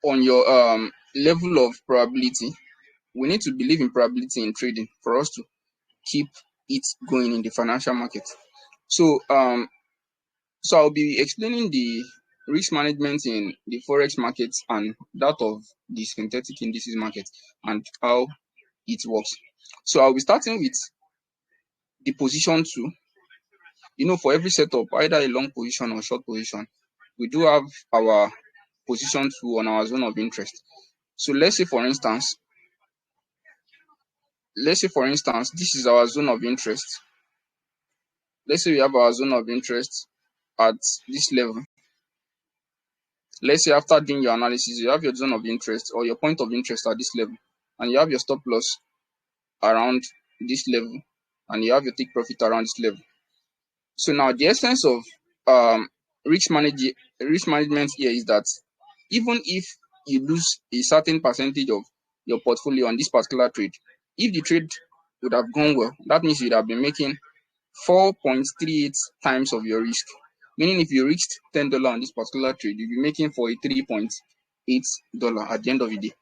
on your level of probability. We need to believe in probability in trading for us to keep it going in the financial market. So I'll be explaining the risk management in the forex market and that of the synthetic indices market and how it works. So I'll be starting with the position 2. You know, for every setup, either a long position or short position, we do have our position 2 on our zone of interest. So let's say for instance, this is our zone of interest. Let's say we have our zone of interest at this level. Let's say after doing your analysis, you have your zone of interest or your point of interest at this level, and you have your stop loss around this level, and you have your take profit around this level. So now the essence of risk management here is that even if you lose a certain percentage of your portfolio on this particular trade, if the trade would have gone well, that means you'd have been making 4.38 times of your risk. Meaning if you reached $10 on this particular trade, you'll be making $43.8 at the end of the day.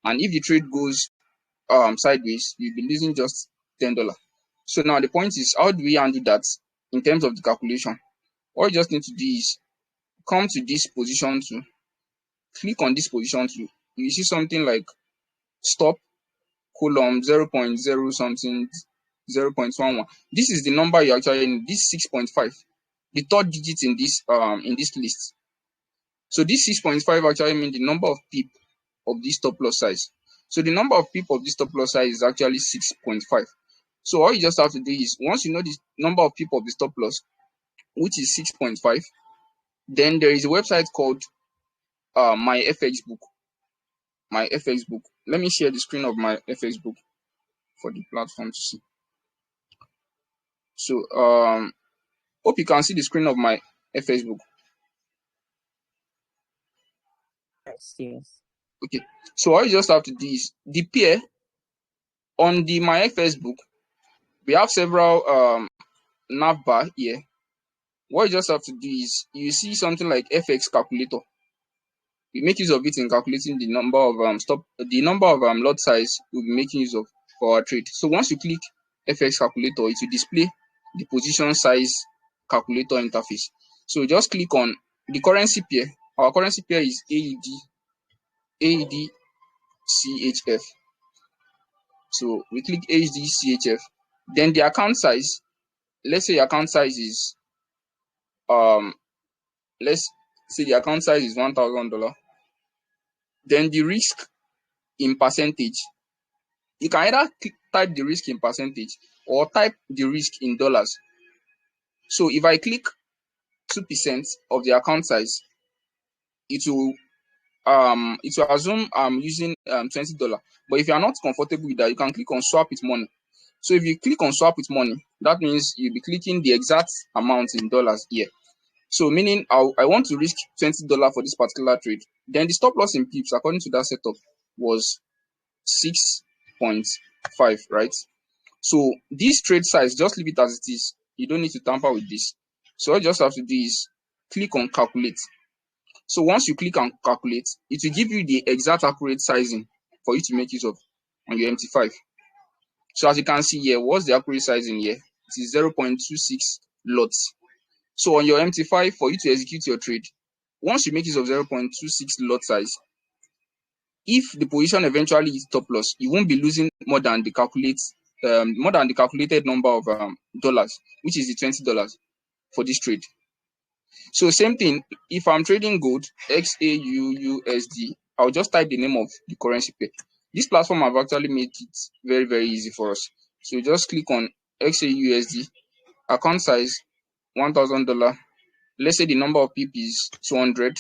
And if the trade goes sideways, you'll be losing just $10. So now the point is, how do we handle that in terms of the calculation? All you just need to do is come to this position 2, click on this position 2. You see something like stop column 0.0 something 0.11. This is the number you actually need. This 6.5, the third digit in this list. So this 6.5 actually means the number of pip of this stop loss size. So the number of pip of this stop loss size is actually 6.5. So all you just have to do is, once you know the number of pip of the stop loss, which is 6.5, then there is a website called my FX book. My FX book. Let me share the screen of my FX book for the platform to see. So hope you can see the screen of my FX book. Yes. Okay. So all you just have to do is the pair on the my FX book. We have several nav bar here. What you just have to do is, you see something like FX calculator. We make use of it in calculating the number of lot size we'll be making use of for our trade. So once you click FX calculator, it will display the position size calculator interface. So just click on the currency pair. Our currency pair is AED CHF. So we click AED CHF. Then the account size, let's say your account size is let's say the account size is $1,000. Then the risk in percentage, you can either type the risk in percentage or type the risk in dollars. So if I click 2% of the account size, it will assume I'm using $20. But if you are not comfortable with that, you can click on swap with money. So if you click on swap with money, that means you'll be clicking the exact amount in dollars here. So meaning I want to risk $20 for this particular trade. Then the stop loss in pips, according to that setup, was 6.5, right? So this trade size, just leave it as it is. You don't need to tamper with this. So all you just have to do is click on calculate. So once you click on calculate, it will give you the exact accurate sizing for you to make use of on your MT5. So as you can see here, what's the accurate sizing here? It is 0.26 lots. So on your MT5, for you to execute your trade, once you make use of 0.26 lot size, if the position eventually is stop loss, you won't be losing more than the calculated number of dollars, which is the $20 for this trade. So same thing, if I'm trading gold, XAUUSD, I'll just type the name of the currency pair. This platform have actually made it very, very easy for us. So just click on XAUUSD, account size $1,000. Let's say the number of pip is 200.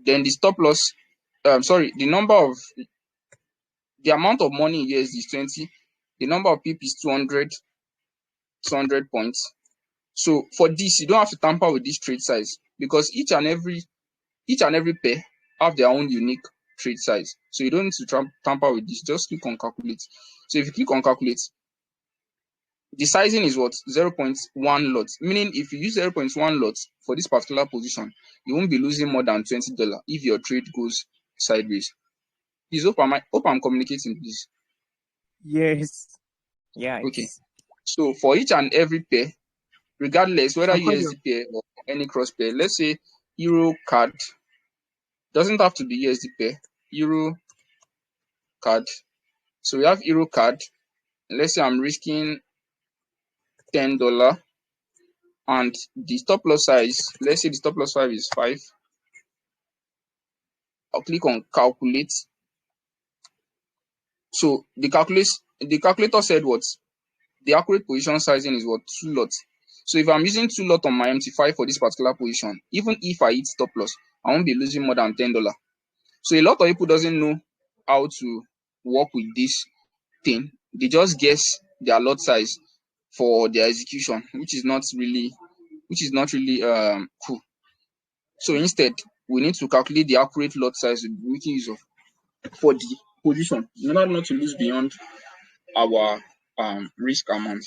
Then the stop loss, the amount of money in USD is 20. The number of pip is 200 points. So for this, you don't have to tamper with this trade size, because each and every pair have their own unique trade size. So you don't need to tamper with this. Just click on calculate. So if you click on calculate, The sizing is what? 0.1 lot. Meaning if you use 0.1 lot for this particular position, you won't be losing more than $20 if your trade goes sideways. Please hope I'm communicating, please. Yes. Yeah, Okay. it's So for each and every pair, regardless whether so Kojo. USD pair or any cross pair, let's say Euro card, doesn't have to be USD pair, Euro card. So we have Euro card. Let's say I'm risking $10 and the stop loss size, let's say the stop loss size is 5. I'll click on calculate. So the calculator said what? The accurate position sizing is what? 2 lots. So if I'm using 2 lot on my MT5 for this particular position, even if I hit stop loss, I won't be losing more than $10. So a lot of people doesn't know how to work with this thing. They just guess their lot size for their execution, which is not really cool. So instead, we need to calculate the accurate lot size we'll be making use of for the position in order not to lose beyond our risk amount.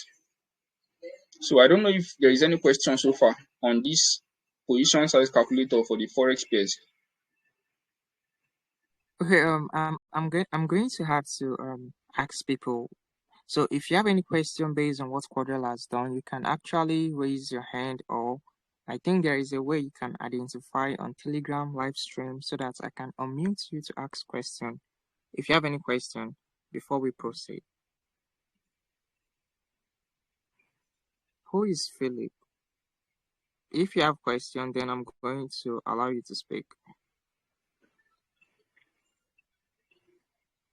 So I don't know if there is any question so far on this position size calculator for the forex pairs. Okay, I'm going to have to ask people. So if you have any question based on what Quadrell has done, you can actually raise your hand, or I think there is a way you can identify on Telegram live stream so that I can unmute you to ask question. If you have any question before we proceed. Who is Philip? If you have question, then I'm going to allow you to speak.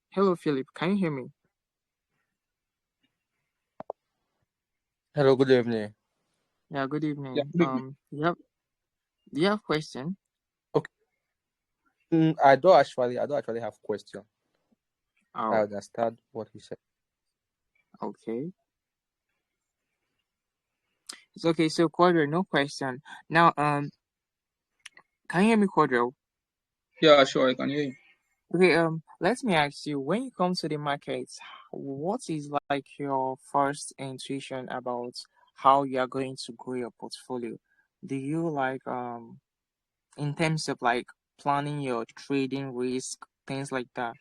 Hello, Philip. Can you hear me? Hello, good evening. Yeah, good evening. Yeah, good evening. Do you have question? Okay. I don't actually have question. I Oh, understand what he said. okay. It's okay. So Quadro, no question. Now, can you hear me, Quadro? Yeah, sure, I can hear you. Okay. Let me ask you. When you come to the markets, what is like your first intuition about how you are going to grow your portfolio? Do you like in terms of like planning your trading risk, things like that?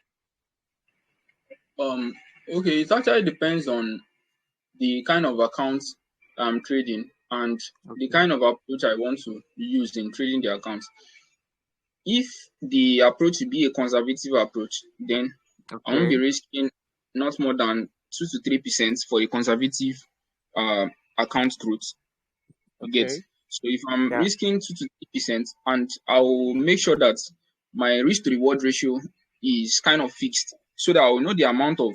Okay, it actually depends on the kind of account I'm trading and the Okay. kind of approach I want to use in trading the accounts. If the approach will be a conservative approach, then I won't be Okay. risking not more than 2 to 3% for a conservative uh, account growth. You get? Okay. So if I'm Yeah. risking 2 to 3%, and I'll make sure that my risk to reward ratio is kind of fixed, so that I will know the amount of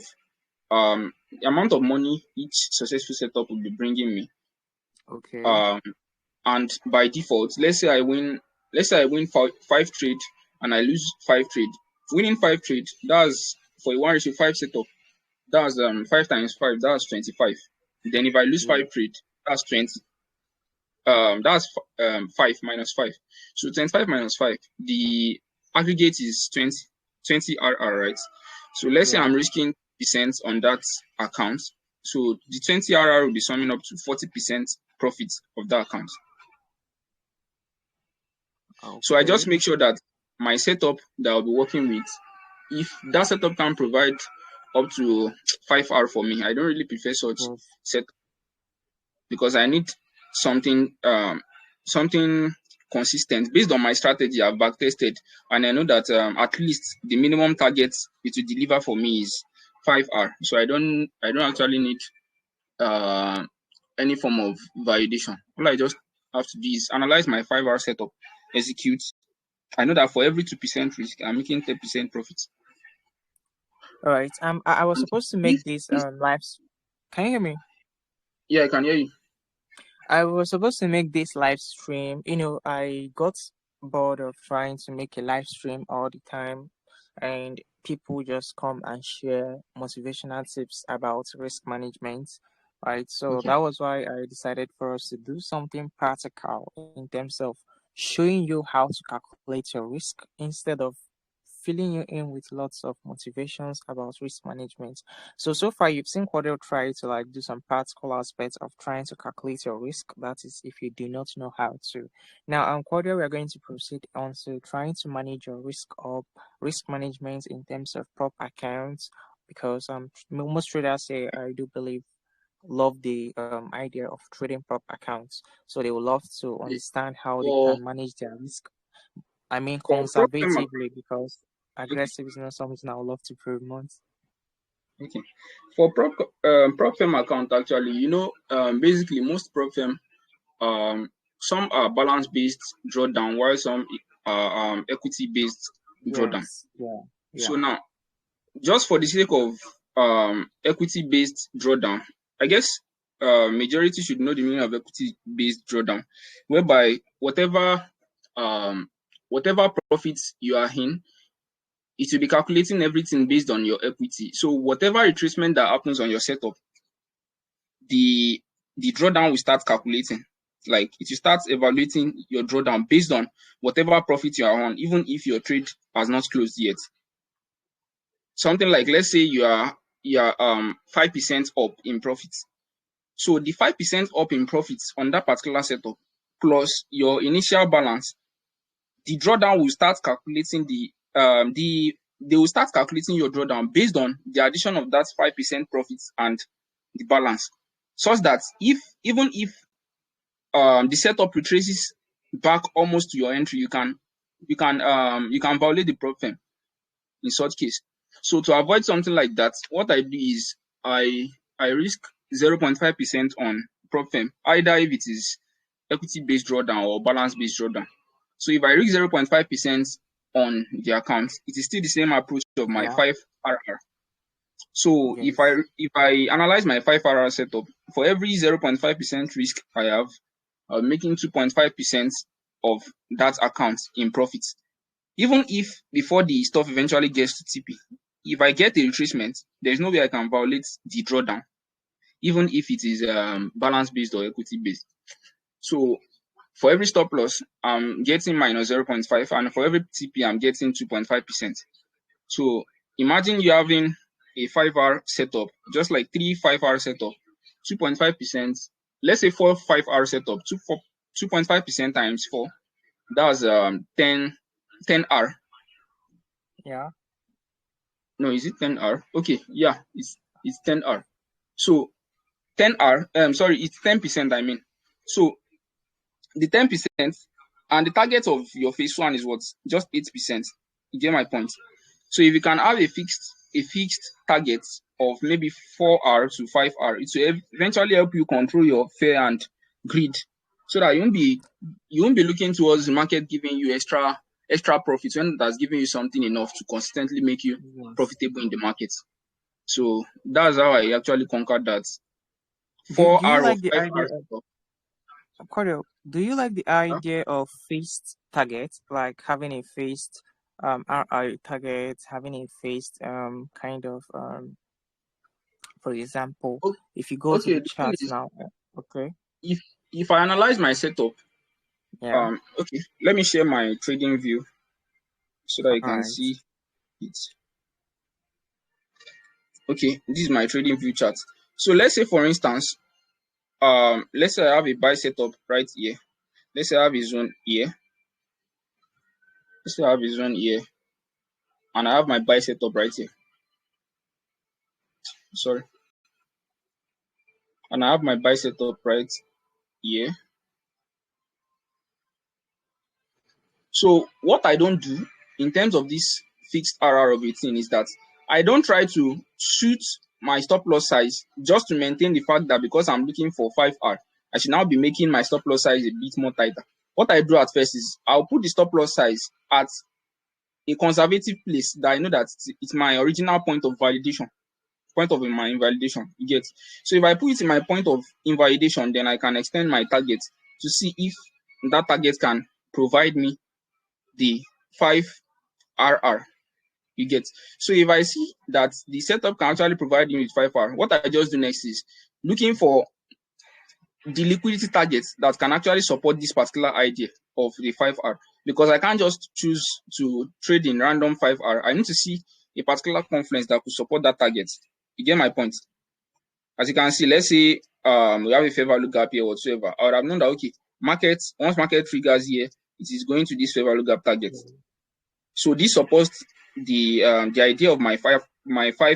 money each successful setup will be bringing me. Okay. Um, and by default, let's say I win five trade and I lose 5 trade. Winning 5 trade, that's for a 1:5 setup. That's 5 times 5, that's 25. Then if I lose Yeah. 5 trade, that's 20. That's 5 minus 5. So 25 minus 5, the aggregate is 20 RR, right? So let's say Yeah. I'm risking percent on that account. So the 20 RR will be summing up to 40% profit of that account. So I just Okay. make sure that my setup that I'll be working with, if that setup can provide up to 5R for me, I don't really prefer such Yes. set because I need something something consistent based on my strategy. I've backtested and I know that at least the minimum target it will deliver for me is 5R. So I don't actually need uh, any form of validation. All I just have to do is analyze my 5R setup, execute. I know that for every 2% risk, I'm making 10% profit. All right. I was And supposed to if make this live. Can you hear me? yeah, I can hear you. I was supposed to make this live stream. I got bored of trying to make a live stream all the time, and people just come and share motivational tips about risk management. Right. So Okay. that was why I decided for us to do something practical in terms of showing you how to calculate your risk instead of filling you in with lots of motivations about risk management. So far you've seen Quadro try to like do some practical aspects of trying to calculate your risk. That is if you do not know how to. Now Quadro, we're going to proceed on to trying to manage your risk management in terms of prop accounts, because most traders say, I do believe, love the idea of trading prop accounts. So they would love to understand how they For can manage their risk. I mean, for prop firm, conservatively, because okay, aggressive is not something I would love to promote. okay. For prop firm account, actually, basically most prop firm, some are balance based drawdown, while some are equity based drawdown. Yes, yeah, So yeah, now, just for the sake of equity based drawdown, I guess majority should know the meaning of equity based drawdown, whereby whatever profits you are in, it will be calculating everything based on your equity. So whatever retracement that happens on your setup, the drawdown will start calculating. Like it will start evaluating your drawdown based on whatever profit you are on, even if your trade has not closed yet. Something like, let's say you are 5% up in profits. So the 5% up in profits on that particular setup plus your initial balance, the drawdown will start calculating they will start calculating your drawdown based on the addition of that 5% profits and the balance, such that even if the setup retraces back almost to your entry, you can violate the prop firm in such case. So to avoid something like that, what I do is I risk 0.5% on prop firm, either if it is equity based drawdown or balance based drawdown. So if I risk 0.5% on the account, it is still the same approach of my yeah, 5RR. So if yes, I analyze my 5RR setup, for every 0.5% risk I have, I'm making 2.5% of that account in profits. Even if before the stuff eventually gets to TP, if I get a retracement, there's no way I can violate the drawdown, even if it is balance based or equity based. So for every stop loss, I'm getting minus 0.5, and for every TP, I'm getting 2.5%. So imagine you having a 5R setup, just like 3 5R setup, 2.5%. Let's say 4 5R setup, 2.5% times 4. That's 10R. yeah, No, is it 10R? Okay, yeah, it's 10R. So 10R, sorry, it's 10%, I mean. So the 10% and the target of your phase one is what? Just 8%. You get my point. So if you can have a fixed target of maybe 4R to 5R, it will eventually help you control your fear and greed, so that you won't be looking towards the market giving you extra profits when that's giving you something enough to consistently make you yes. profitable in the market. So that's how I actually conquered that Do you 4R or like the 5R idea setup. Cordio, do you like the Huh? idea of phased target, like having a phased RR target, having a phased kind of for example, if you go to Okay, the the thing charts is, now, okay, if I analyze my setup, yeah, okay, let me share my trading view so that you all can right, see it. Okay, this is my trading view chart. So let's say, for instance, let's say I have a buy setup right here. Let's say I have a zone here. Let's say I have a zone here, and I have my buy setup right here. Sorry, and I have my buy setup right here. So what I don't do in terms of this fixed RR of 18 is that I don't try to shoot my stop loss size just to maintain the fact that because I'm looking for 5R, I should now be making my stop loss size a bit more tighter. What I do at first is I'll put the stop loss size at a conservative place that I know that it's my original point of validation, point of my invalidation. You get? So if I put it in my point of invalidation, then I can extend my target to see if that target can provide me the 5RR. You get? So if I see that the setup can actually provide me with 5R, what I just do next is looking for the liquidity targets that can actually support this particular idea of the 5R. because I can't just choose to trade in random 5R. I need to see a particular confluence that could support that target. You get my point? As you can see, let's say we have a fair value gap here whatsoever. I would have known that okay, once market triggers here, it is going to this fair value gap target. So this supports the idea of my five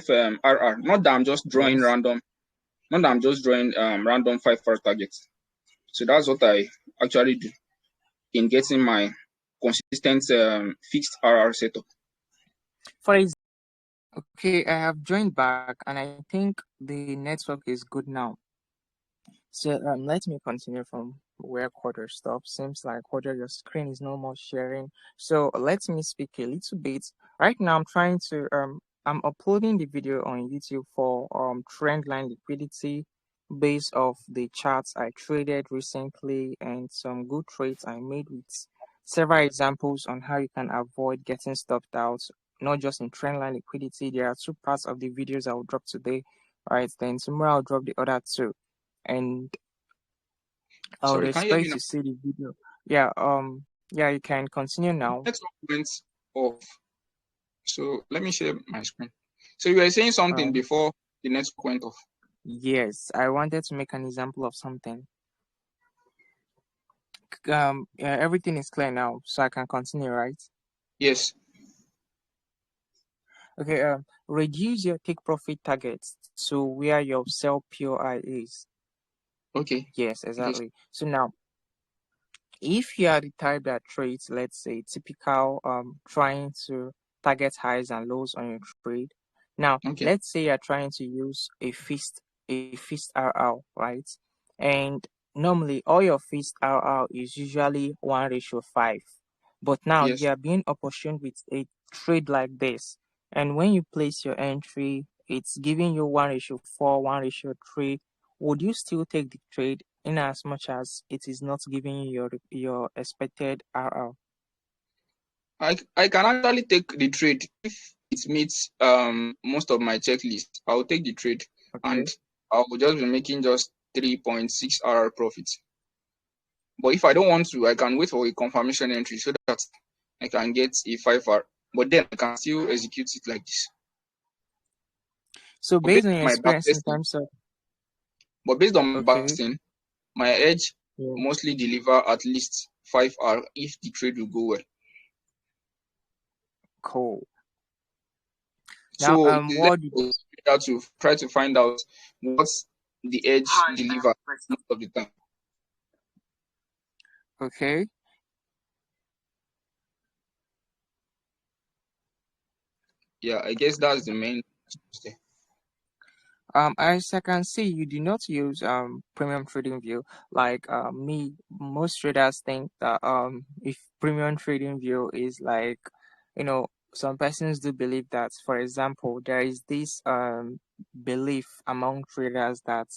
RR. Not that I'm just drawing Yes. random, not that I'm just drawing random 5R targets. So that's what I actually do in getting my consistent fixed RR setup. For example, okay, I have joined back and I think the network is good now. So let me continue from where Quarter stops. Seems like Quarter, your screen is no more sharing. So let me speak a little bit. Right now, I'm uploading the video on YouTube for Trendline liquidity based off the charts I traded recently and some good trades I made with several examples on how you can avoid getting stopped out. Not just in Trendline liquidity, there are two parts of the videos I will drop today. Right, then tomorrow I'll drop the other two. And I would Sorry, can you hear me expect now? to see the video. Yeah, you can continue now. Network went off. So let me share my screen. So you were saying something Um, before the network went off. yes, I wanted to make an example of something. Yeah, everything is clear now, so I can continue, right? Yes. Okay, reduce your take profit targets to where your sell POI is. Okay. Yes, Okay. exactly. So now, if you are the type that trades, let's say, typical trying to target highs and lows on your trade. Now, Okay. let's say you're trying to use a fixed RR, right? And normally all your fixed RR is usually 1:5. But now Yes. you are being opportuned with a trade like this. And when you place your entry, it's giving you 1:4, 1:3. Would you still take the trade in as much as it is not giving you your expected RR? I can actually take the trade if it meets most of my checklist. I'll take the trade and Okay. I'll just be making just 3.6 RR profits. But if I don't want to, I can wait for a confirmation entry so that I can get a 5R. But then I can still execute it like this. So But based based on on your my experience in backtesting, terms of okay, my edge yeah, mostly deliver at least 5R if the trade will go well. cool. Now So it is what do there to try to find out what the edge deliver most of the time. okay. Yeah, I guess that's the main thing. As I can see, you do not use premium trading view like me. Most traders think that if premium trading view is like, some persons do believe that, for example, there is this belief among traders that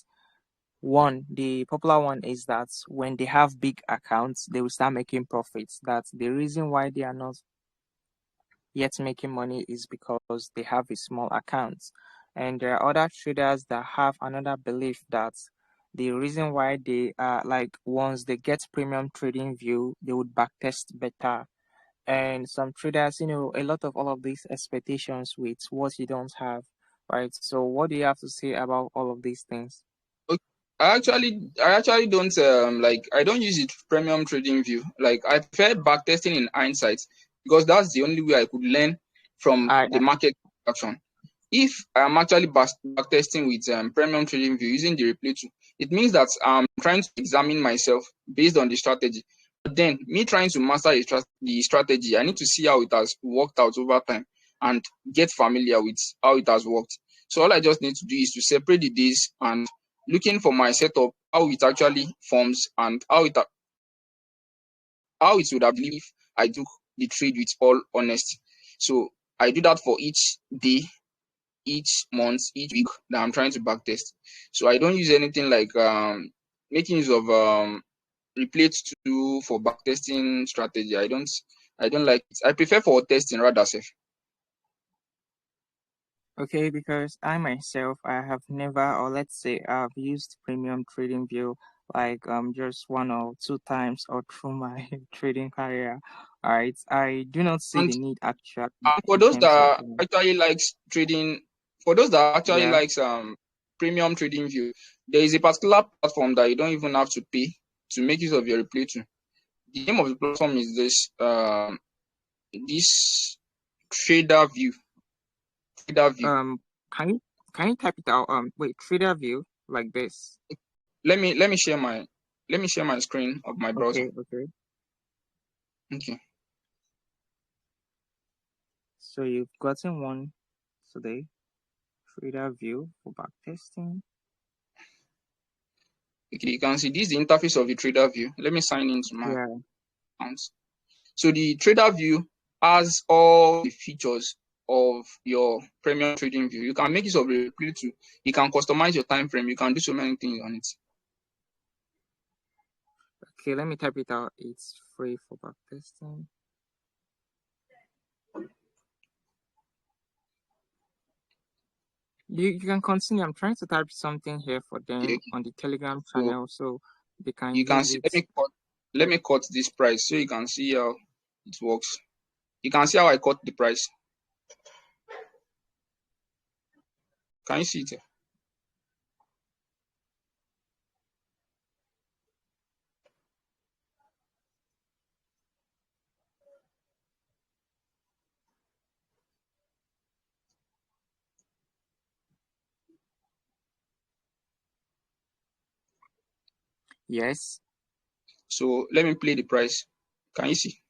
the popular one is that when they have big accounts, they will start making profits. That the reason why they are not yet making money is because they have a small account. And there are other traders that have another belief that the reason why they are like once they get premium trading view, they would backtest better. And some traders, a lot of all of these expectations with what you don't have, right? So what do you have to say about all of these things? Okay. I actually don't I don't use it premium trading view. Like I prefer backtesting in hindsight because that's the only way I could learn from I the market action. If I'm actually backtesting with premium trading view using the replay tool, it means that I'm trying to examine myself based on the strategy. But then me trying to master the strategy, I need to see how it has worked out over time and get familiar with how it has worked. So all I just need to do is to separate the days and looking for my setup, how it actually forms and how it would have been if I took the trade with all honesty. So I do that for each day, each month, each week that I'm trying to backtest. So I don't use anything like making use of replay to for backtesting strategy. I don't like it. I prefer for testing rather safe. Okay, because I myself, I have never, or let's say, I've used premium trading view like just one or two times or through my trading career. All right, I do not see And the need actually for in those terms of that actually likes trading, for those that actually yeah. likes premium trading view, there is a particular platform that you don't even have to pay to make use of your replay to. The name of the platform is this trader view. Trader view. Can you type it out? Wait, trader view like this. Let me share my screen of my browser. Okay. Okay. So you've gotten one today. Trader view for backtesting. Okay, you can see this is the interface of the trader view. Let me sign into my Yeah. account. So the trader view has all the features of your premium trading view. You can make use of the replay to. You can customize your time frame. You can do so many things on it. Okay, let me type it out. It's free for backtesting. You can continue. I'm trying to type something here for them Okay. on the Telegram So channel so they can you can use see. it. Let me cut this price so you can see how it works. You can see how I cut the price. Can you see it? Yes. So let me play the price. Can you see?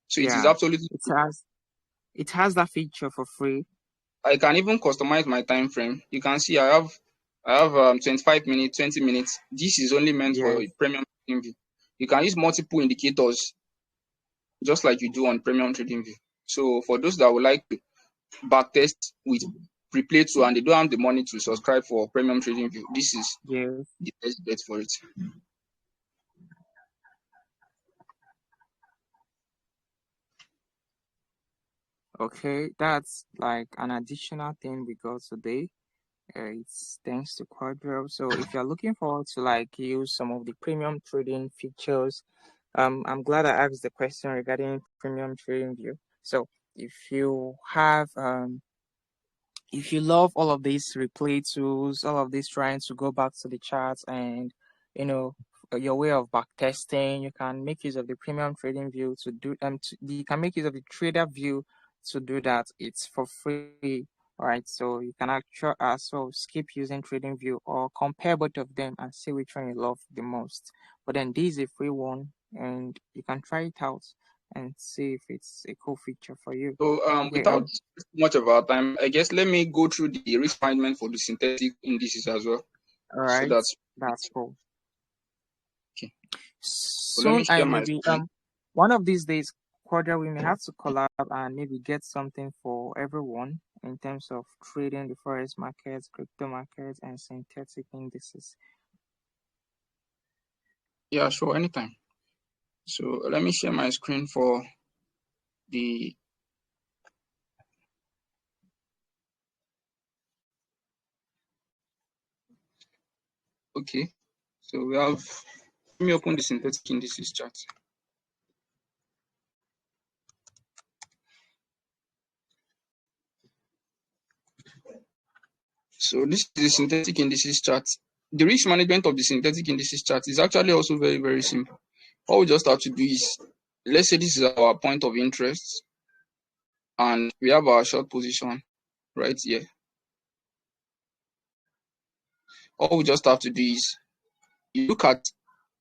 So it is Yeah. absolutely. It has that feature for free. I can even customize my time frame. You can see I have 25 minutes, 20 minutes. This is only meant for Yes. premium trading view. You can use multiple indicators just like you do on premium trading view. So for those that would like to backtest with replay to and they don't have the money to subscribe for premium trading view, this is Yes. the best bet for it. Okay, that's like an additional thing we got today. It's thanks to Quadro. So if you're looking forward to like use some of the premium trading features, I'm glad I asked the question regarding premium trading view. So if you have if you love all of these replay tools, all of this trying to go back to the charts and you know your way of back testing, you can make use of the premium trading view to do you can make use of the trader view to do that. It's for free. All right, so you can actually so skip using trading view or compare both of them and see which one you love the most. But then this is a free one and you can try it out and see if it's a cool feature for you. So Okay, without much of our time, I guess let me go through the risk management for the synthetic indices as well. all So right, that's cool. okay. So let me Soon I share my maybe screen. one of these days, Quadra, we may have to collab and maybe get something for everyone in terms of trading the forex markets, crypto markets, and synthetic indices. Yeah, sure, anytime. So let me share my screen for the okay. So we have let me open the synthetic indices chart. So this is the synthetic indices chart. The risk management of the synthetic indices chart is actually also very, very simple. All we just have to do is, let's say this is our point of interest and we have our short position right here. All we just have to do is you look at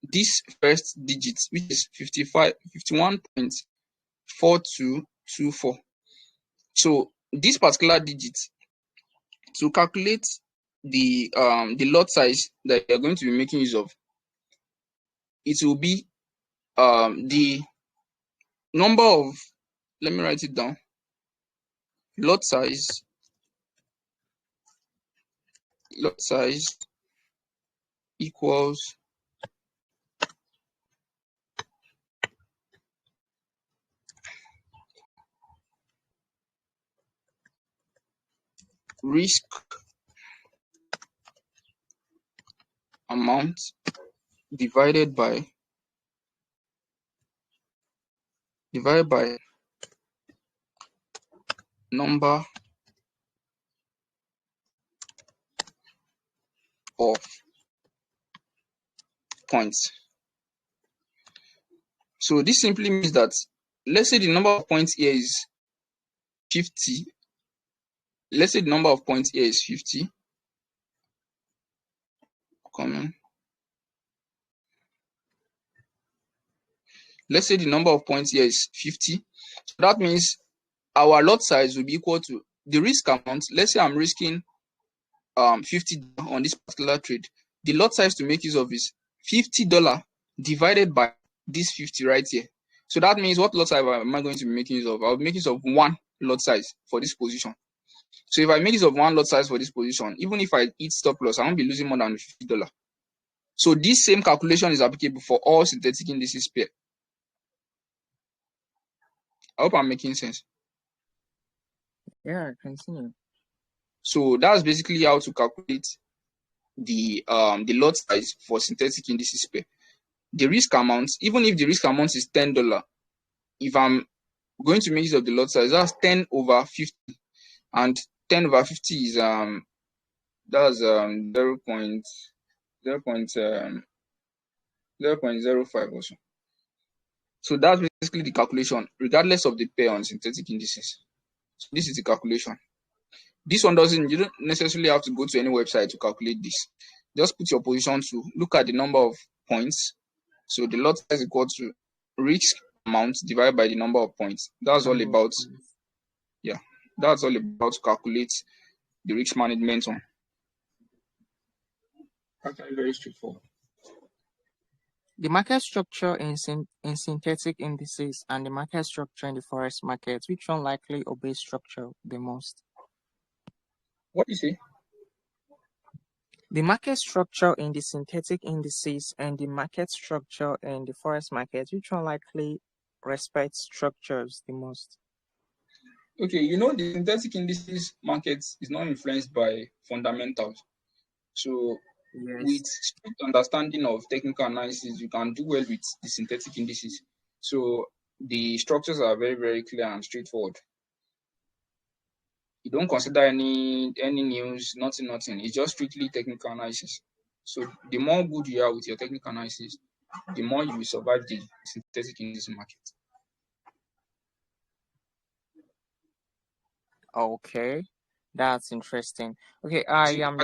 this first digit, which is 51.4224. So this particular digit, to calculate the lot size that you're going to be making use of, it will be the number of, let me write it down, lot size equals risk amount divided by number of points. So this simply means that, let's say the number of points here is 50. Let's say the number of points here is 50. Let's say the number of points here is 50. So that means our lot size will be equal to the risk amount. Let's say I'm risking $50 on this particular trade. The lot size to make use of is $50 divided by this 50 right here. So that means what lot size am I going to be making use of? I'll be making use of one lot size for this position. So if I make use of one lot size for this position, even if I hit stop loss, I won't be losing more than $50. So this same calculation is applicable for all synthetic indices pair. I hope I'm making sense. Yeah, continue. So that's basically how to calculate the lot size for synthetic indices pair. The risk amount, even if the risk amount is $10, if I'm going to make use of the lot size, that's 10 over 50, and 10 over 50 is that's 0.05 or so. So that's basically the calculation, regardless of the pair on synthetic indices. So this is the calculation. This one you don't necessarily have to go to any website to calculate this. Just put your position to look at the number of points. So the lot size is equal to risk amount divided by the number of points. That's all about, yeah, that's all about to calculate the risk management one. Actually, very straightforward. The market structure in synthetic indices and the market structure in the forex market, which one likely obeys structure the most? What do you say? The market structure in the synthetic indices and the market structure in the forex market, which one likely respects structures the most? Okay, the synthetic indices market is not influenced by fundamentals. So Yes. with strict understanding of technical analysis, you can do well with the synthetic indices. So the structures are very, very clear and straightforward. You don't consider any news, nothing. It's just strictly technical analysis. So the more good you are with your technical analysis, the more you will survive the synthetic indices market. Okay, that's interesting. Okay, I am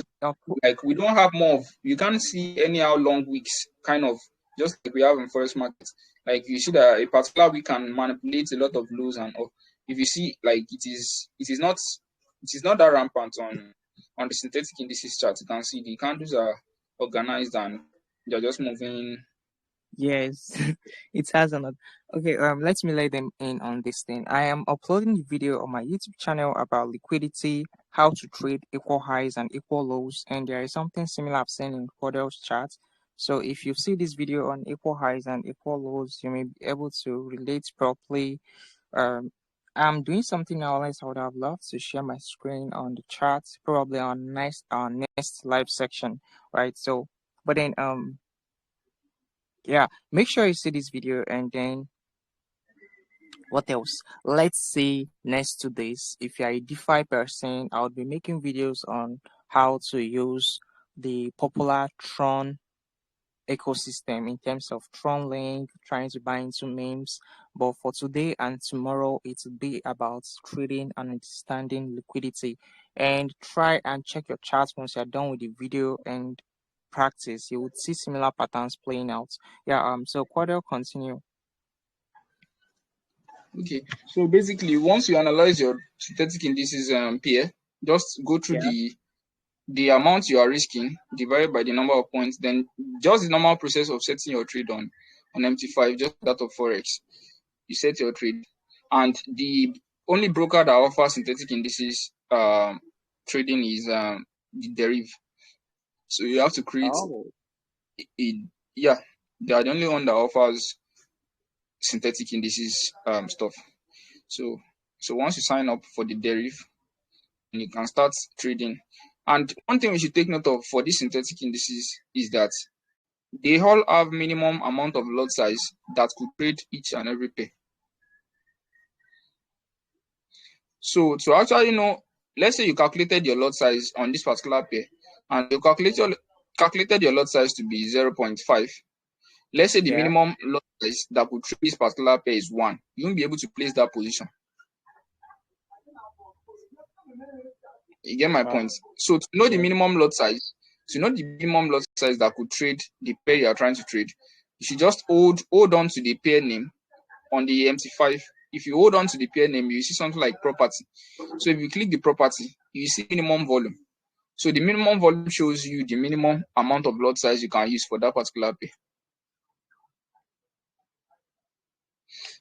like we don't have more of, you can't see anyhow long weeks, kind of just like we have in forex market. Like you see that a particular week can manipulate a lot of lows and up. If you see, like it is not that rampant on the synthetic indices chart. You can see the candles are organized and they're just moving. Yes, it has another. Okay, let me let them in on this thing. I am uploading the video on my YouTube channel about liquidity, how to trade equal highs and equal lows, and there is something similar I've seen in Cordel's chart. So if you see this video on equal highs and equal lows, you may be able to relate properly. I'm doing something now, else I would have loved to share my screen on the chart, probably on next live section, right? So, but then yeah, make sure you see this video, and then what else? Let's say next to this, if you're a DeFi person, I'll be making videos on how to use the popular Tron ecosystem in terms of Tron Link, trying to buy into memes. But for today and tomorrow, it will be about trading and understanding liquidity. And try and check your charts once you're done with the video and practice. You would see similar patterns playing out. Yeah, so Cordell, continue. Okay, so basically once you analyze your synthetic indices pair, just go through the amount you are risking divided by the number of points, then just the normal process of setting your trade on MT5, just that of Forex. You set your trade, and the only broker that offers synthetic indices trading is the Deriv. So you have to create yeah, they are the only one that offers synthetic indices stuff. So once you sign up for the Deriv, you can start trading. And one thing we should take note of for these synthetic indices is that they all have minimum amount of lot size that could trade each and every pair. So to actually know, let's say you calculated your lot size on this particular pair, and you calculated your lot size to be 0.5. Let's say the Yeah. minimum lot size that could trade this particular pair is 1. You won't be able to place that position. You get my point? So to know the minimum lot size, that could trade the pair you are trying to trade, you should just hold on to the pair name on the MT5. If you hold on to the pair name, you see something like property. So if you click the property, you see minimum volume. So the minimum volume shows you the minimum amount of lot size you can use for that particular pair.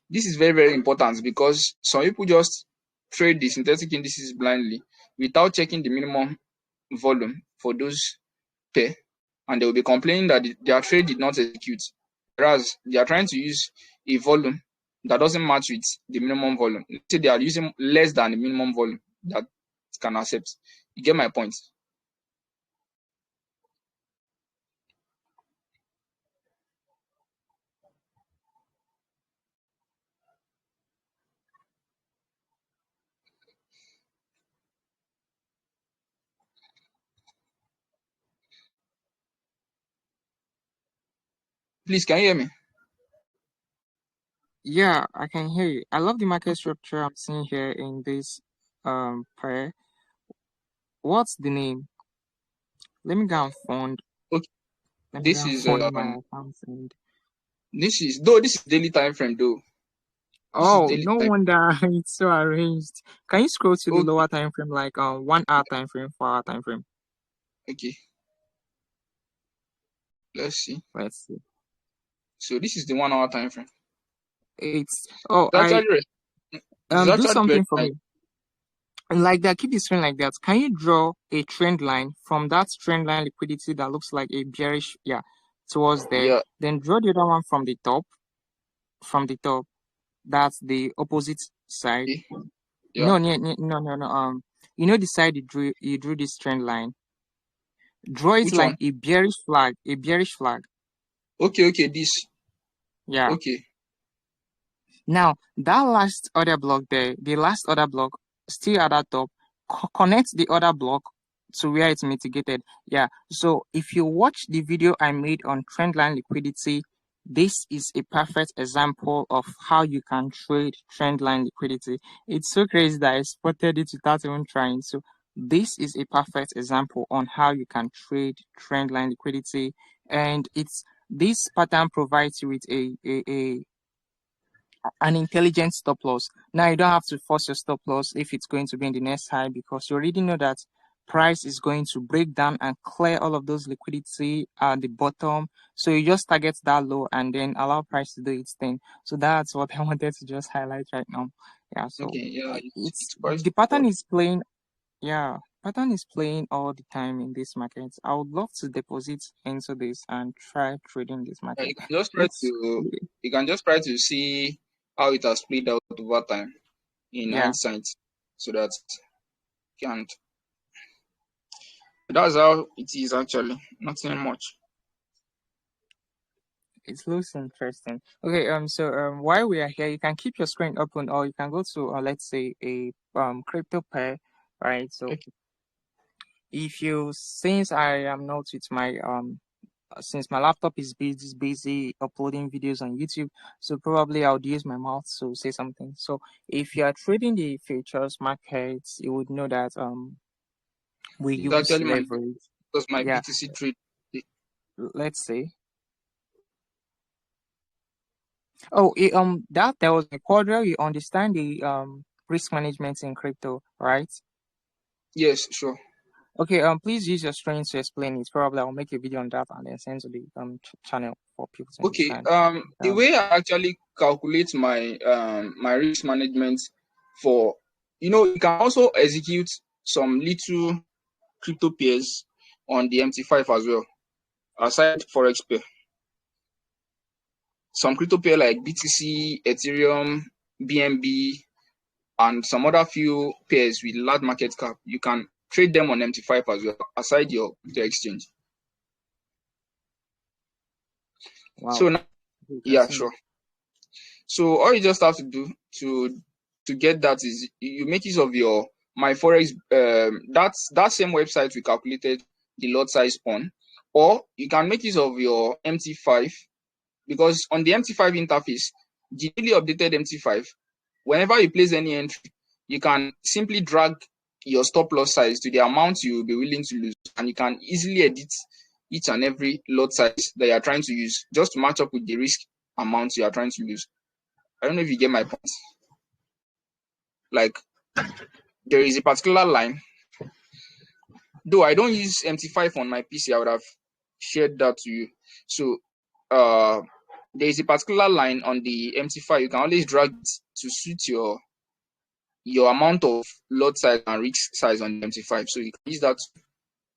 This is very, very important because some people just trade the synthetic indices blindly without checking the minimum volume for those pair, and they will be complaining that their trade did not execute, whereas they are trying to use a volume that doesn't match with the minimum volume. Let's say they are using less than the minimum volume that it can accept. You get my point? Please, can you hear me? Yeah, I can hear you. I love the market structure I'm seeing here in this pair. What's the name? Let me go and fund. Okay, Let me go this and is fund my account and this is daily time frame though. This is oh, daily no time. wonder it's so arranged. Can you scroll to the Okay, lower time frame, like 1 hour time frame, 4 hour time frame? okay. Let's see. Let's see. So this is the 1 hour time frame. It's It's actually do very something for nice. me. Like that, keep the screen like that. Can you draw a trend line from that trend line liquidity that looks like a bearish, towards there? Yeah, Then draw the other one from the top. From the top, that's the opposite side. okay. Yeah. No, no. You know the side you drew this trend line. Draw it Which like one? a bearish flag. A bearish flag. Okay, this. Yeah. Okay, Now that last other block there, the last other block still at that top, connect the other block to where it's mitigated. Yeah. So if you watch the video I made on trendline liquidity, this is a perfect example of how you can trade trendline liquidity. It's so crazy that I spotted it without even trying. So this is a perfect example on how you can trade trendline liquidity, and this pattern provides you with an intelligent stop loss. Now you don't have to force your stop loss if it's going to be in the next high, because you already know that price is going to break down and clear all of those liquidity at the bottom. So you just target that low and then allow price to do its thing. So that's what I wanted to just highlight right now. Yeah. So okay. Yeah, it's it's quite the pattern straightforward. is playing. Yeah, pattern is playing all the time in this market. I would love to deposit into this and try trading this Yeah, market. It's you can just try to see how it has played out over time in yeah. hindsight, so that you can. That's how it is actually. Nothing much. It looks interesting. Okay, so while we are here, you can keep your screen open, or you can go to let's say a crypto pair, right? So Okay. if you since I am not with my since my laptop is busy uploading videos on YouTube, so probably I would use my mouth to say something. So if you are trading the futures markets, you would know that we It's use actually leverage. my Yeah, BTC trade. let's say. Oh, that there was a quadro. You understand the risk management in crypto, right? Yes, sure. Okay. Please use your screen to explain it. Probably I'll make a video on that and then send to the channel for people to Okay. understand. The way I actually calculate my my risk management for, you can also execute some little crypto pairs on the MT5 as well, aside Forex pair. Some crypto pair like BTC, Ethereum, BNB, and some other few pairs with large market cap. You can trade them on MT5 as well, aside your crypto exchange. Wow. So now, Okay, yeah, continue. sure. So all you just have to do to get that is you make use of your my forex that same website we calculated the lot size on, or you can make use of your MT5, because on the MT5 interface, the newly updated MT5, whenever you place any entry, you can simply drag your stop loss size to the amount you will be willing to lose, and you can easily edit each and every lot size that you are trying to use just to match up with the risk amount you are trying to lose. I don't know if you get my point. Like, there is a particular line, though I don't use MT5 on my PC, I would have shared that to you. So there is a particular line on the MT5, you can always drag it to suit your amount of lot size and risk size on the MT5. So you can use that to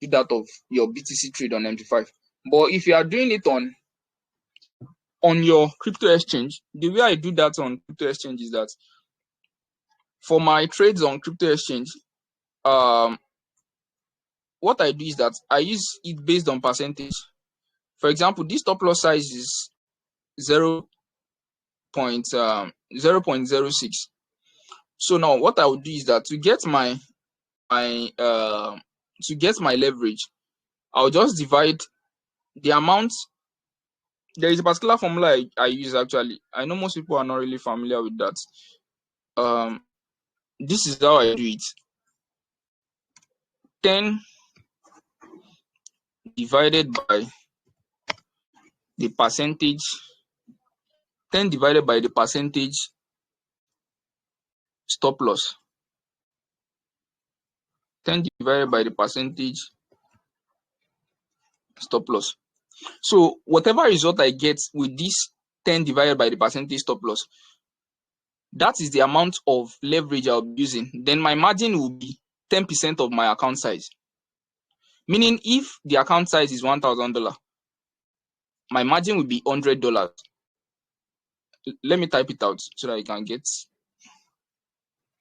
do that of your BTC trade on MT5. But if you are doing it on your crypto exchange, the way I do that on crypto exchange is that for my trades on crypto exchange, what I do is that I use it based on percentage. For example, this stop loss size is 0.06. So now what I would do is that to get my leverage, I'll just divide the amount. There is a particular formula I use actually. I know most people are not really familiar with that. This is how I do it. 10 divided by the percentage. 10 divided by the percentage stop loss. 10 divided by the percentage stop loss. So whatever result I get with this 10 divided by the percentage stop loss, that is the amount of leverage I'll be using. Then my margin will be 10% of my account size. Meaning if the account size is $1,000, my margin will be $100. Let me type it out so that you can get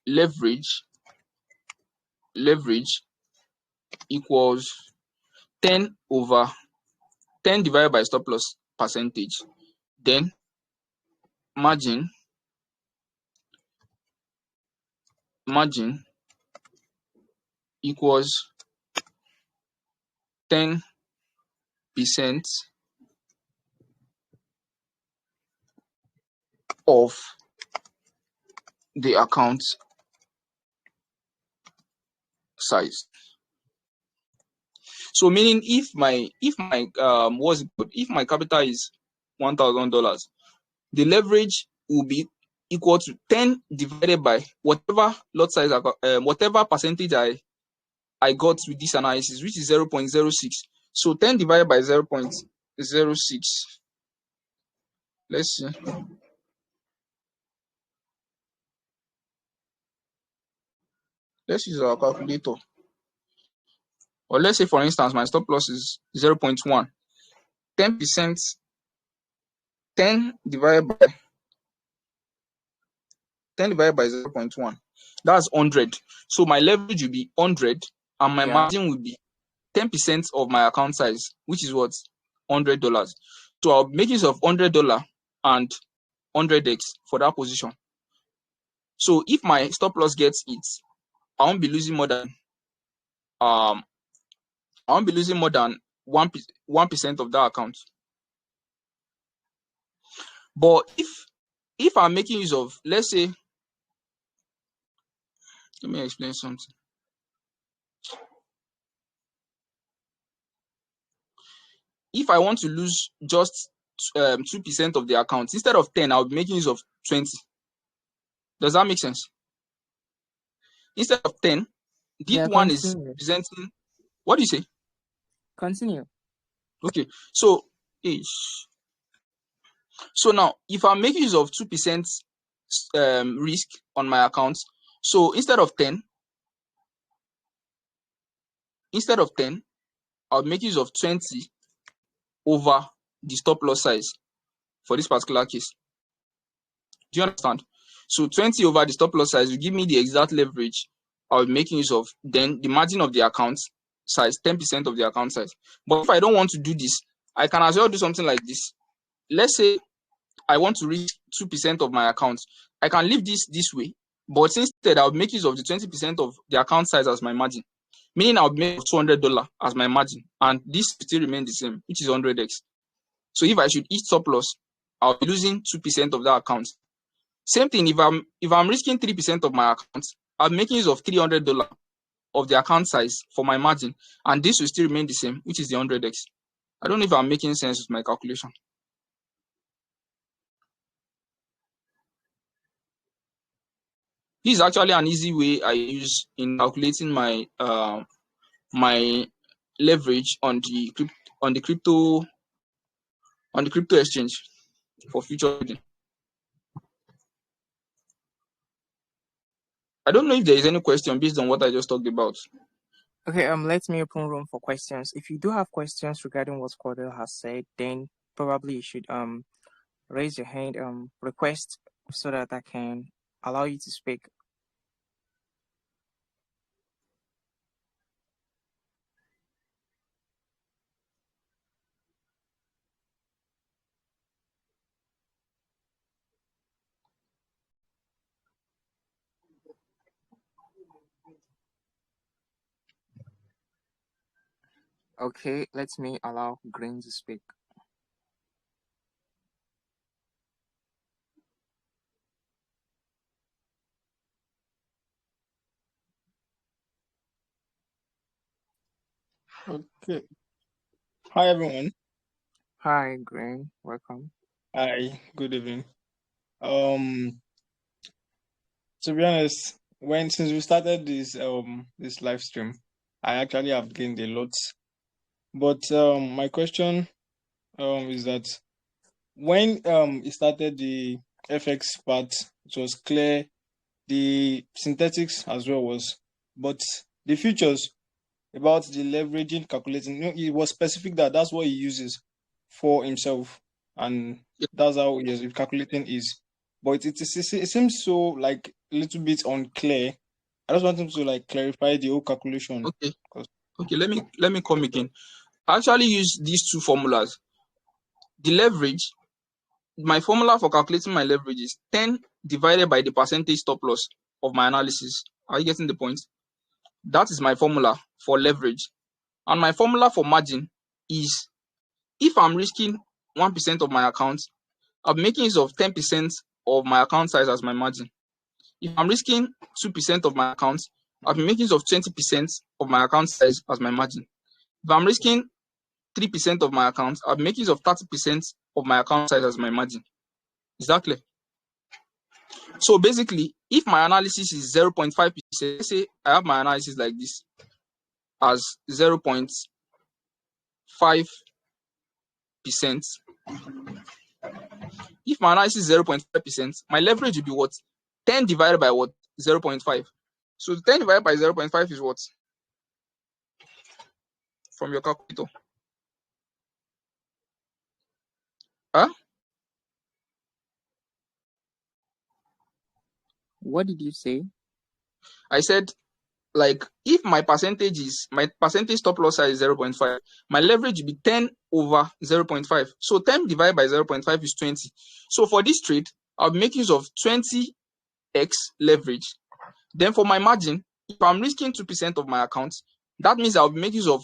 leverage equals 10 divided by stop loss percentage. Then margin equals 10% of the account size. So meaning if my capital is $1,000, the leverage will be equal to 10 divided by whatever lot size, whatever percentage I got with this analysis, which is 0.06. So 10 divided by 0.06. Let's see. Let's use our calculator. Or let's say, for instance, my stop loss is 0.1. 10%, 10 divided by 0.1. That's 100. So my leverage will be 100, and my margin will be 10% of my account size, which is what? $100. So I'll make use of $100 and 100x for that position. So if my stop loss gets it, I won't be losing more than 1% of that account. But if I'm making use of, let's say, let me explain something. If I want to lose just 2% of the account, instead of 10, I'll be making use of 20. Does that make sense? Instead of 10, this one is presenting. What do you say? Continue. Okay, so now if I'm making use of 2% risk on my account, so instead of 10, I'll make use of 20 over the stop loss size for this particular case. Do you understand? So 20 over the stop loss size will give me the exact leverage I'll be making use of. Then the margin of the account size, 10% of the account size. But if I don't want to do this, I can as well do something like this. let's say I want to reach 2% of my account. I can leave this way, but instead I'll make use of the 20% of the account size as my margin, meaning I'll make $200 as my margin, and this still remain the same, which is 100x. So if I should hit stop loss, I'll be losing 2% of that account. Same thing if I'm risking 3% of my account, I'm making use of $300 of the account size for my margin, and this will still remain the same, which is the 100x. I don't know if I'm making sense with my calculation. This is actually an easy way I use in calculating my my leverage on the crypto exchange for future trading. I don't know if there is any question based on what I just talked about. Okay, let me open room for questions. If you do have questions regarding what Cordell has said, then probably you should raise your hand, request, so that I can allow you to speak. Okay, let me allow Green to speak. Okay. Hi, everyone. Hi, Green. Welcome. Hi. Good evening. To be honest, since we started this live stream, I actually have gained a lot. But my question is that when it started the FX part, it was clear. The synthetics as well was, but the futures about the leveraging calculating, it was specific that that's what he uses for himself, and that's how he is calculating is. But it seems so like a little bit unclear. I just want him to like clarify the whole calculation. Okay, let me come again. I actually use these two formulas. The leverage, my formula for calculating my leverage is 10 divided by the percentage stop loss of my analysis. Are you getting the point? That is my formula for leverage. And my formula for margin is, if I'm risking 1% of my account, I'm making use of 10% of my account size as my margin. If I'm risking 2% of my account, I'll be making use of 20% of my account size as my margin. If I'm risking 3% of my account, I'll be making use of 30% of my account size as my margin. Is that clear? So basically, if my analysis is 0.5%, let's say I have my analysis like this as 0.5%. If my analysis is 0.5%, my leverage will be what? 10 divided by what? 0.5. So 10 divided by 0.5 is what? From your calculator. Huh? What did you say? I said, like, if my percentage stop loss size is 0.5, my leverage will be 10 over 0.5. So 10 divided by 0.5 is 20. So for this trade, I'll be making use of 20x leverage. Then for my margin, if I'm risking 2% of my account, that means I'll be making use of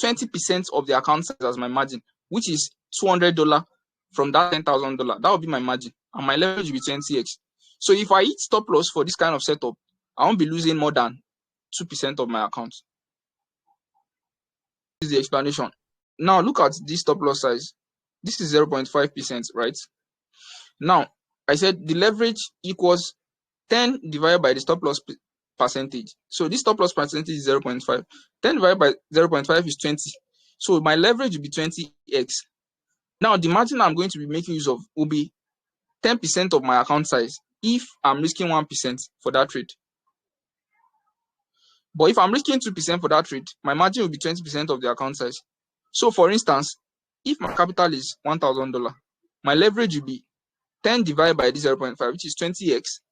20% of the account size as my margin, which is $200 from that $10,000. That will be my margin, and my leverage will be 20x. So if I hit stop loss for this kind of setup, I won't be losing more than 2% of my account. This is the explanation. Now look at this stop loss size. This is 0.5%, right? Now, I said the leverage equals 10 divided by the stop loss percentage. So this stop loss percentage is 0.5. 10 divided by 0.5 is 20. So my leverage will be 20x. Now the margin I'm going to be making use of will be 10% of my account size if I'm risking 1% for that trade. But if I'm risking 2% for that trade, my margin will be 20% of the account size. So for instance, if my capital is $1,000, my leverage will be 10 divided by this 0.5, which is 20x.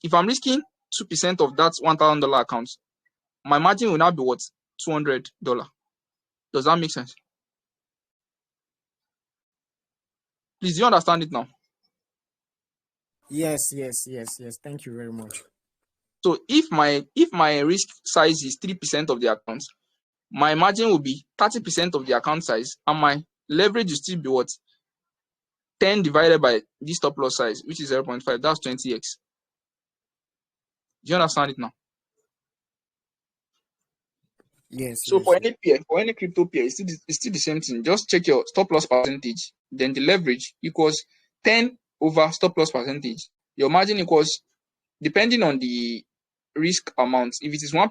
If I'm risking 2% of that $1,000 account, my margin will now be what? $200. Does that make sense? Please, do you understand it now? Yes. Thank you very much. So if my risk size is 3% of the account, my margin will be 30% of the account size, and my leverage will still be what? 10 divided by this stop loss size, which is 0.5. That's 20x. Do you understand it now? Yes. So for any pair, for any crypto pair, it's still the same thing. Just check your stop loss percentage. Then the leverage equals 10 over stop loss percentage. Your margin equals, depending on the risk amount. If it is 1%,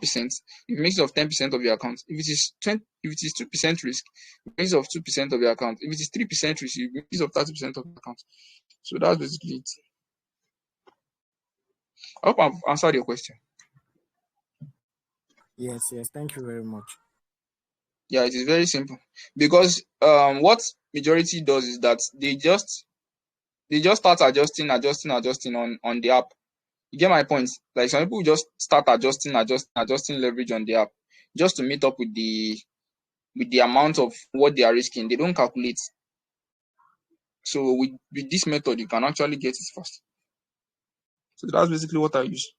it makes it of 10% of your account. If it is 2% risk, it makes it of 2% of your account. If it is 3% risk, it makes it of 30% of the account. So that's basically it. I hope I've answered your question. Yes. Thank you very much. Yeah, it is very simple. Because what majority does is that they just start adjusting on the app. You get my point? Like some people just start adjusting leverage on the app just to meet up with the amount of what they are risking. They don't calculate. So with this method, you can actually get it fast. So that's basically what I use.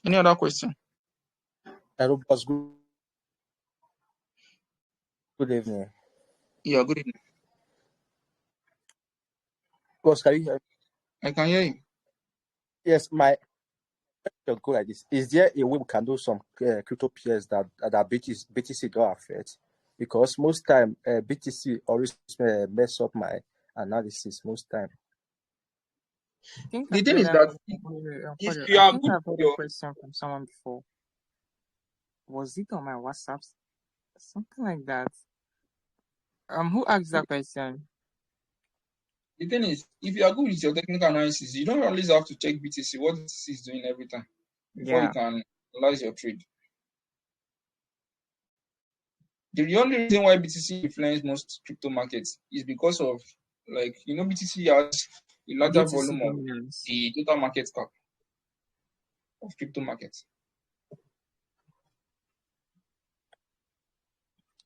Any other question? Hello, boss. Good evening. Yeah, good evening. Boss, can you hear me? I can hear you. Yes, my question go like this. Is there a way we can do some crypto pairs that BTC don't affect? Because most time BTC always mess up my analysis most time. I think The I've thing heard is that if you I are think good I've with heard a your, question from someone before. Was it on my WhatsApp? Something like that. Who asked that question? the thing is, if you are good with your technical analysis, you don't always have to check BTC, what BTC is doing every time before you Yeah. can analyze your trade. The only reason why BTC influences most crypto markets is because of, like, BTC has a larger BTC volume of dominance. the total market cap of crypto markets.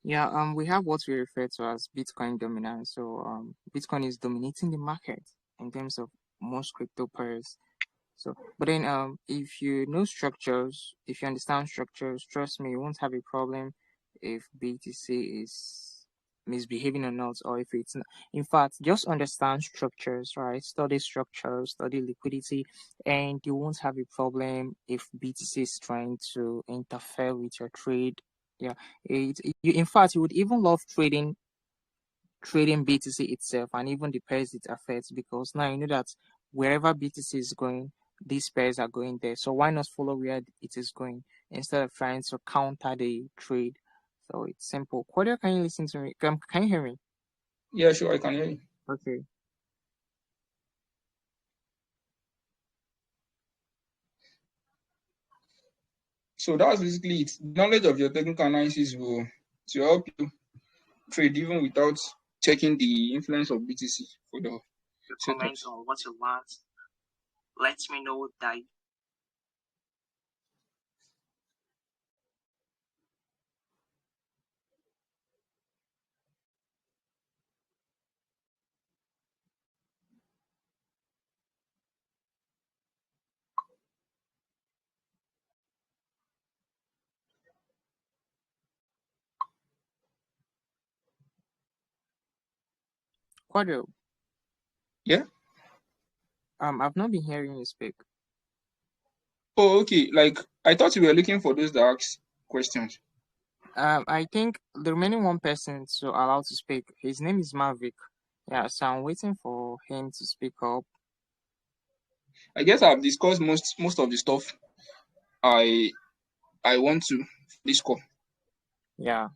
Yeah, we have what we refer to as Bitcoin dominance. So Bitcoin is dominating the market in terms of most crypto pairs. So but then if you know structures, if you understand structures, trust me, you won't have a problem if BTC is misbehaving or not, or if it's not. In fact, just understand structures, right? Study structures, study liquidity, and you won't have a problem if BTC is trying to interfere with your trade. Yeah, in fact, you would even love trading BTC itself and even the pairs it affects, because now you know that wherever BTC is going, these pairs are going there. So why not follow where it is going instead of trying to counter the trade? So it's simple. Claudia, can you listen to me? Can you hear me? Yeah, sure, I can hear you. Okay. So that's basically it. Knowledge of your technical analysis will to help you trade even without checking the influence of BTC for the Comment setups. on what you want. Let me know that. Quadro. Yeah. I've not been hearing you speak. Oh, okay. Like, I thought you were looking for those that ask questions. I think the remaining one person to allow to speak, his name is Mavic. Yeah, so I'm waiting for him to speak up. I guess I've discussed most of the stuff I want to this call. Yeah.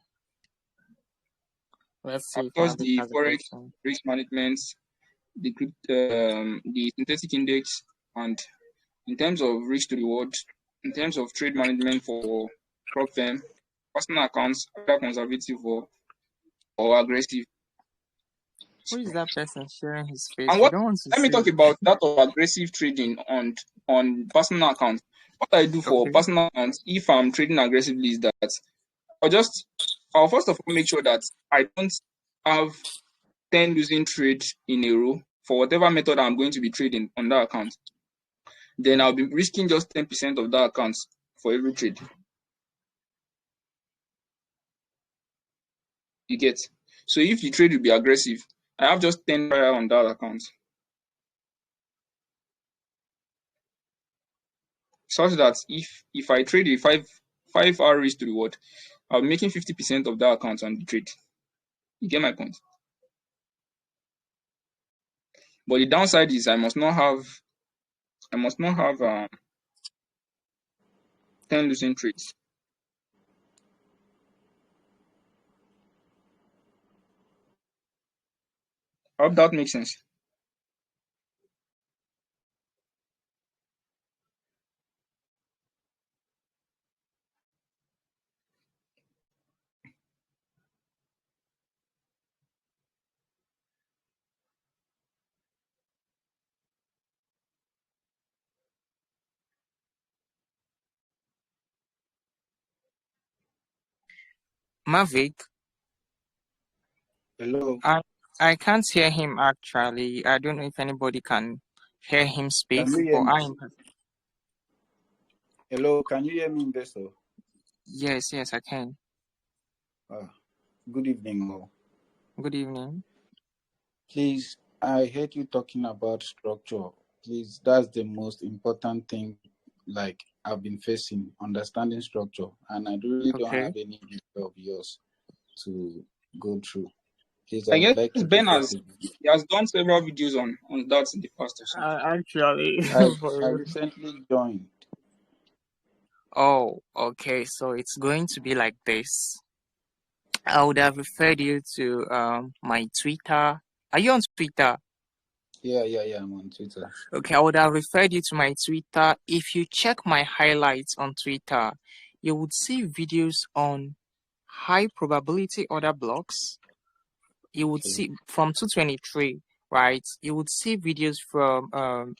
Let's see I've if touched Mavic the has a Forex question. risk management, the synthetic index, and in terms of risk to reward, in terms of trade management for prop firm, personal accounts, either conservative or aggressive. Who is that person sharing his face? And We what don't want to let me see. talk about that of aggressive trading on personal accounts. What I do for Okay. personal accounts if I'm trading aggressively is that I'll first of all make sure that I don't have 10 losing trades in a row for whatever method I'm going to be trading on that account. Then I'll be risking just 10% of that account for every trade. You get? So if the trade will be aggressive, I have just 10 buyer on that account. Such that if I trade a 5 hour risk to reward, I'll be making 50% of that account on the trade. You get my point? But the downside is I must not have 10 losing trades. I hope that makes sense. Mavic, Hello, I can't hear him actually. I don't know if anybody can hear him speak, can you hear but me? I'm. Hello, can you hear me, investor? Yes, I can. Good evening, all. Good evening. Please, I heard you talking about structure. Please, that's the most important thing. Like I've been facing, understanding structure, and I really don't Okay. have any video of yours to go through. Please, I I would guess like to Ben prefer has to. he has done several videos on that in the past or so. Actually, I recently joined. Oh, okay. So it's going to be like this. I would have referred you to my Twitter. Are you on Twitter? Yeah, I'm on Twitter. Okay, I would have referred you to my Twitter. If you check my highlights on Twitter, you would see videos on high probability order blocks. You would Okay. see from 223, right? You would see videos from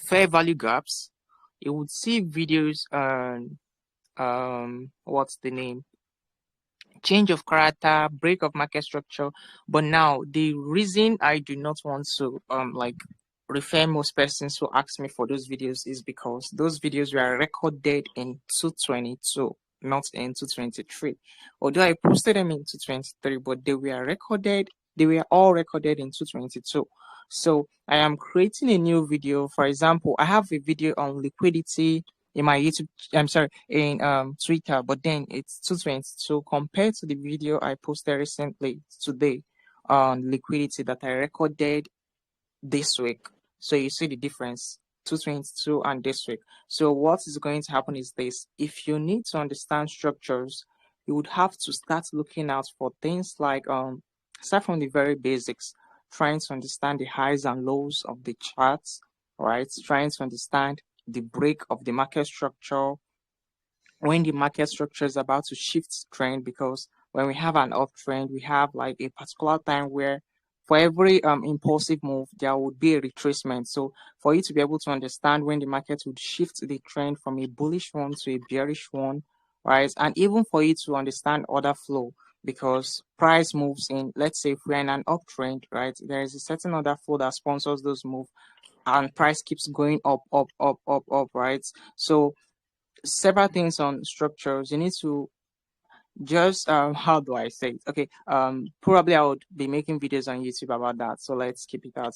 fair value gaps. You would see videos on what's the name? Change of character, break of market structure. But now the reason I do not want to like refer most persons who ask me for those videos is because those videos were recorded in 222, not in 223. Although I posted them in 223, but they were all recorded in 222. So I am creating a new video. For example, I have a video on liquidity in my YouTube, I'm sorry, in Twitter, but then it's 222 compared to the video I posted recently today on liquidity that I recorded this week. So you see the difference, 222 and this week. So what is going to happen is this: if you need to understand structures, you would have to start looking out for things like start from the very basics, trying to understand the highs and lows of the charts, right? Trying to understand the break of the market structure, when the market structure is about to shift trend, because when we have an uptrend, we have like a particular time where for every impulsive move, there would be a retracement. So for you to be able to understand when the market would shift the trend from a bullish one to a bearish one, right? And even for you to understand order flow, because price moves in, let's say if we're in an uptrend, right? There is a certain order flow that sponsors those moves and price keeps going up, right? So several things on structures. You need to just how do I say it? Okay, probably I would be making videos on YouTube about that. So let's keep it at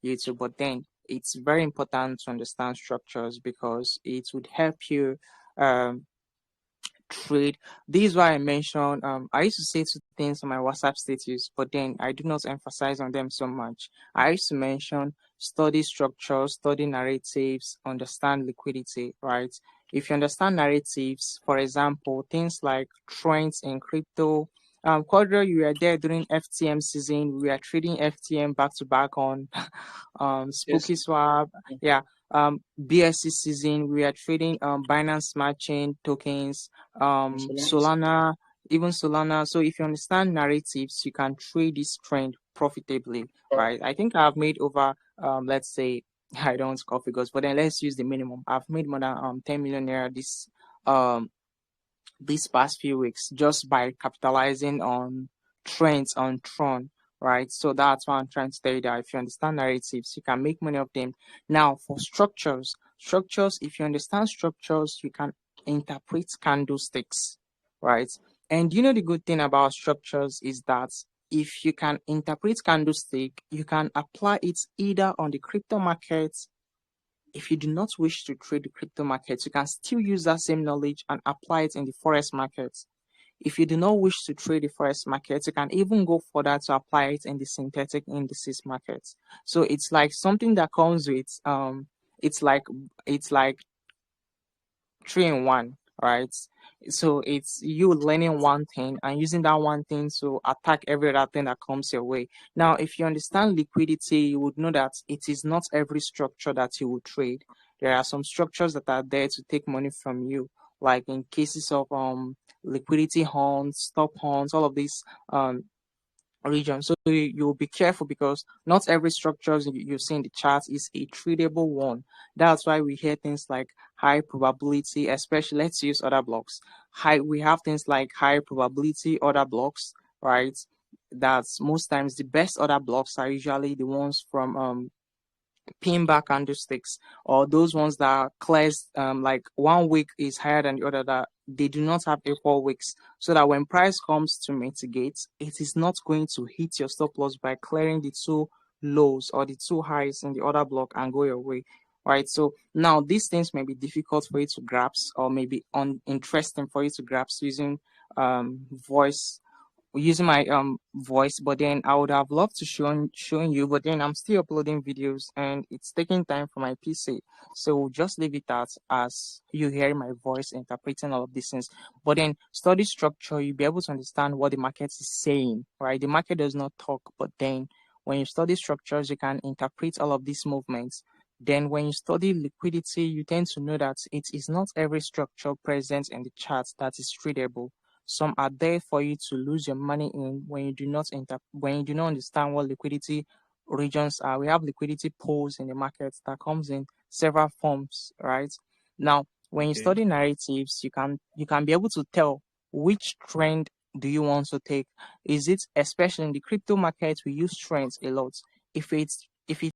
YouTube. But then it's very important to understand structures because it would help you trade. This is why I mentioned I used to say two things on my WhatsApp status, but then I do not emphasize on them so much. I used to mention study structures, study narratives, understand liquidity, right? If you understand narratives, for example, things like trends in crypto. Quadro, you were there during FTM season. We are trading FTM back to back on Spooky Yes. Swap. Yeah. BSC season, we are trading Binance Smart Chain tokens, Solana, even Solana. So if you understand narratives, you can trade this trend profitably, right? I think I've made over let's say I don't call figures, but then let's use the minimum. I've made more than 10 million naira these past few weeks just by capitalizing on trends on Tron, right? So that's why I'm trying to tell you that if you understand narratives, you can make money of them. Now, for structures, if you understand structures, you can interpret candlesticks, right? And the good thing about structures is that if you can interpret candlestick, you can apply it either on the crypto markets. If you do not wish to trade the crypto markets, you can still use that same knowledge and apply it in the forex markets. If you do not wish to trade the forex markets, you can even go further to apply it in the synthetic indices markets. So it's like something that comes with it's like 3 in 1, right? So it's you learning one thing and using that one thing to attack every other thing that comes your way. Now, if you understand liquidity, you would know that it is not every structure that you will trade. There are some structures that are there to take money from you, like in cases of liquidity hunts, stop hunts, all of these region. So you'll be careful because not every structure you see in the chart is a tradable one. That's why we hear things like high probability, especially let's use order blocks. We have things like high probability order blocks, right? That's most times the best order blocks are usually the ones from pin back candlesticks, or those ones that clears like 1 week is higher than the other, that they do not have equal weeks, so that when price comes to mitigate, it is not going to hit your stop loss by clearing the two lows or the two highs in the order block and go your way, right? So now these things may be difficult for you to grasp, or maybe uninteresting for you to grasp using voice using my voice, but then I would have loved to showing you, but then I'm still uploading videos and it's taking time for my PC. So we'll just leave it as you hear my voice interpreting all of these things. But then study structure, you'll be able to understand what the market is saying, right? The market does not talk, but then when you study structures, you can interpret all of these movements. Then when you study liquidity, you tend to know that it is not every structure present in the chart that is tradable. Some are there for you to lose your money in when you do not understand what liquidity regions are. We have liquidity pools in the market that comes in several forms, right? Now, when you Okay. study narratives, you can be able to tell which trend do you want to take. Is it, especially in the crypto market, we use trends a lot. If it's